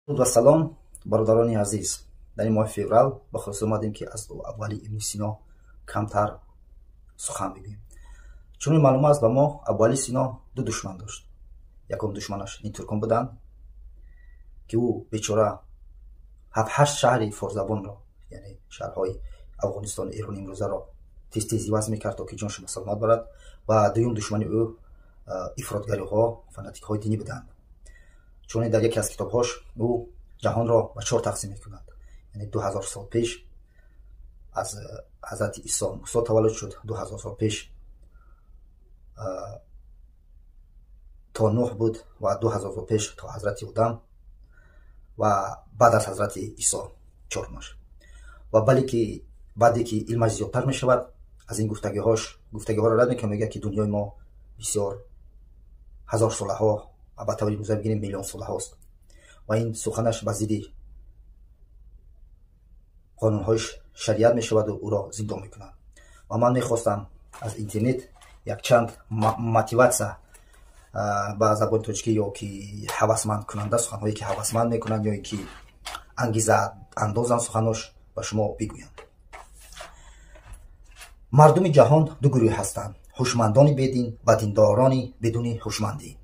و سلام برادران عزیز. در این ماه فوریه به خصوص اومدیم که از ابوعلی ابن سینا کمتر سخن بگیم. چون معلوم است به ما ابوعلی سینا دو دشمن داشت. یکم دشمنش این ترکان بودن که او بیچاره 7-8 شهر فارزبان را، یعنی شهرهای افغانستان ایران امروزه را تیز تیز عوض میکرد تا که جانش به سلامت برد. و دوم دشمنی او افراطگری ها، فناتیک های دینی بودند. چون در یکی از کتابهاش او جهان را به 4 تقسیم میکند. یعنی 2000 سال پیش از حضرت عیسی موسی تولد شد، 2000 سال پیش تا نوح بود و 2000 سال پیش تا حضرت آدم و بعد از حضرت عیسی 4 ماه. و بعدی که علمش زیادتر می شود از این گفتگی ها را رد میکنه، میگه که دنیای ما بسیار هزار ساله ها و به طوری روزه بگیریم میلیون ساله هاست و این سخنش به ضد قانون شریعت می شود و او را زندان میکنند. و من میخواستم از اینترنت یک چند موتیواسیون به زبان تاجیکی یا که هوسمند کننده، سخنهایی که هوسمند میکنند یا که انگیزه اندازن سخناش به شما بگویم. مردم جهان دو گروه هستند: هوشمندان بدین و دینداران بدون هوشمندی.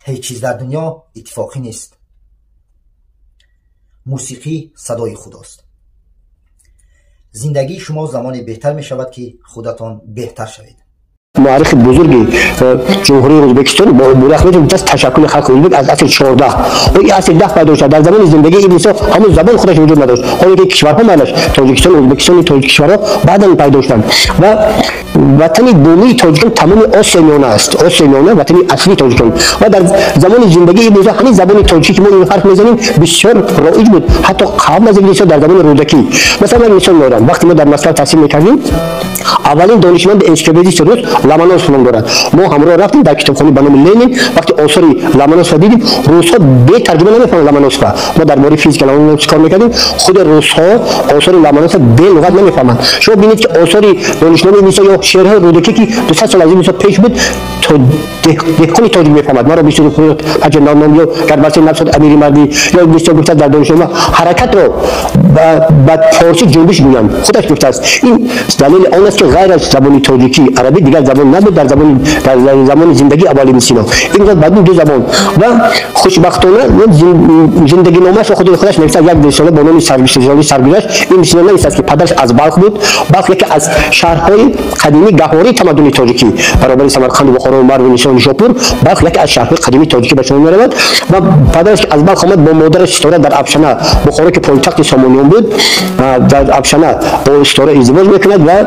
هیچ چیز در دنیا اتفاقی نیست. موسیقی صدای خداست. زندگی شما زمانی بهتر می شود که خودتان بهتر شوید. مورخ بزرگی جمهوری ازبکستان با مورخ تشکل خلق ازبک از اصل 14 و این اصل 10 پیدا شد. در زمان زندگی ابن سینا همون زبان خودش وجود نداشت. حالی که کشورها مالش تاجیکستان، ازبکستان، تاجیک کشورها بعداً پیدا شدند و وطن بومی تاجیکان تمام آسیا میانه است. آسیا میانه وطن اصلی تاجیکان و در زمان زندگی ابن سینا همین زبان تاجیکی که ما این حرف میزنیم بسیار رایج بود، حتی قبل از ابن سینا در زمان رودکی. مثلا من مثال میارم، وقتی ما در مسکو تحصیل میکردیم اولین دانشمند انسیکلوپدیست روس لامانوف نام دارد. ما همراه رفتیم در کتابخانه به نام لنین. وقتی آثار لامانوف را دیدیم، روس‌ها به ترجمه نمی‌فهمند لامانوف را. ما درباره فیزیک لامانوف کار می‌کردیم، خود روس‌ها آثار لامانوف به لغت نمی‌فهمند. شما ببینید که آثار دانشمند مثل یا شعرهای رودکی که 200 سال از این پیش بود تا دهقانی تاجیک می‌فهمد. ما را بیشتر خود حج نام یا گربسته نفسات امیری مردی یا بیشتر گفته در دانشگاه حرکت را با فارسی جنبش می‌گویند. خودش گفته است. این دلیل آن است که غیر از زبان تاجیکی عربی دیگر زبان نبود در زمان زندگی ابوعلی ابن سینا. این بعد دو زبان و خوشبختانه زندگی نامش و خودش نوشته. یک رساله با نام سرگذشت. این سینا نوشته که پدرش از بلخ بود. بلخ یکی از شهرهای قدیمی گهواره تمدن تاجیکی برابر سمرقند و بخارا و مرو و نیشان و شاپور. بلخ یکی از شهرهای قدیمی تاجیکی به شمار می‌رود و پدرش از بلخ آمد با مادرش استاره در افشنه بخارا که پایتخت سامانیان بود. در افشنه با استاره ازدواج می‌کند و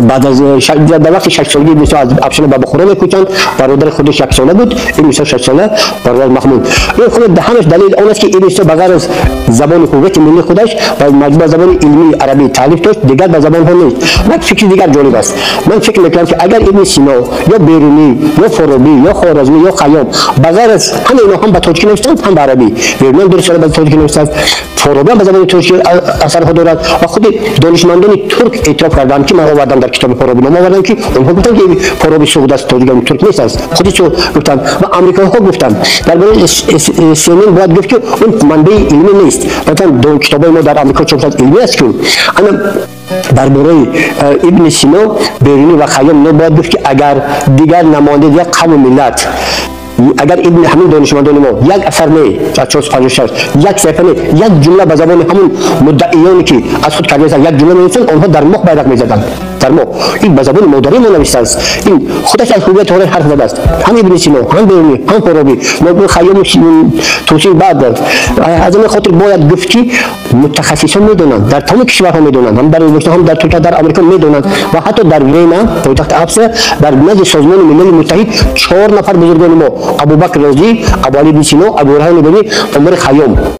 بعد از در وقت 6 سالگی ابن سینا از افشنه به بخارا می‌کوچند. برادر خودش 1 ساله بود، ابن سینا 6 ساله، برادر محمود. این خود دهنش دلیل آن است که ابن سینا بغیر از زبان هویت ملی خودش و مجموع زبان علمی عربی تعریف داشت، دیگر به زبان ها نیست. یک فکر دیگر جالب است. من فکر می‌کنم که اگر ابن سینا یا بیرونی یا فارابی یا خوارزمی یا خیام بغیر از همه اینا هم به تاجیکی نوشتند هم به عربی، بیرونی هم درست به تاجیکی نوشتند، فارابی هم به زبان تاجیکی اثرها دارد و خود دانشمندان ترک اعتراف کردند که من آوردم در کتاب فارابی نام آوردم که اونها گفتن که فارابی سعود است، تاجیکان ترک نیست است. خودش گفتن و آمریکایی‌ها گفتن. درباره سینن باید گفت که اون منبع علمی نیست. مثلا کتابای ما در آمریکا چاپ شده علمی است که انا درباره ابن سینا بیرونی و خیام باید گفت که اگر دیگر نماینده یک قوم ملت اگر ابن همین دانشمندان ما یک اثر نه 456 یک صفحه نه یک جمله به زبان همون مدعیانی که از خود کردن یک جمله نوشتن، آنها در مخ بیرق می‌زدند. در مخ این به زبان مادری ما نوشته است. این خودش از هویت هر حرف زده است. هم ابن سینا، هم بیرونی، هم فارابی، ما خیام توصیل بعد از این خاطر باید گفت که متخصصان میدونند، در تمام کشورها میدونند، هم در ازبکستان هم در ترکیه در آمریکا میدونند و حتی در وینا پایتخت افسر در نزد سازمان ملل متحد 4 نفر بزرگان ما ابوبکر رازی، ابوعلی ابن سینا، ابوریحان بنی و عمر خیام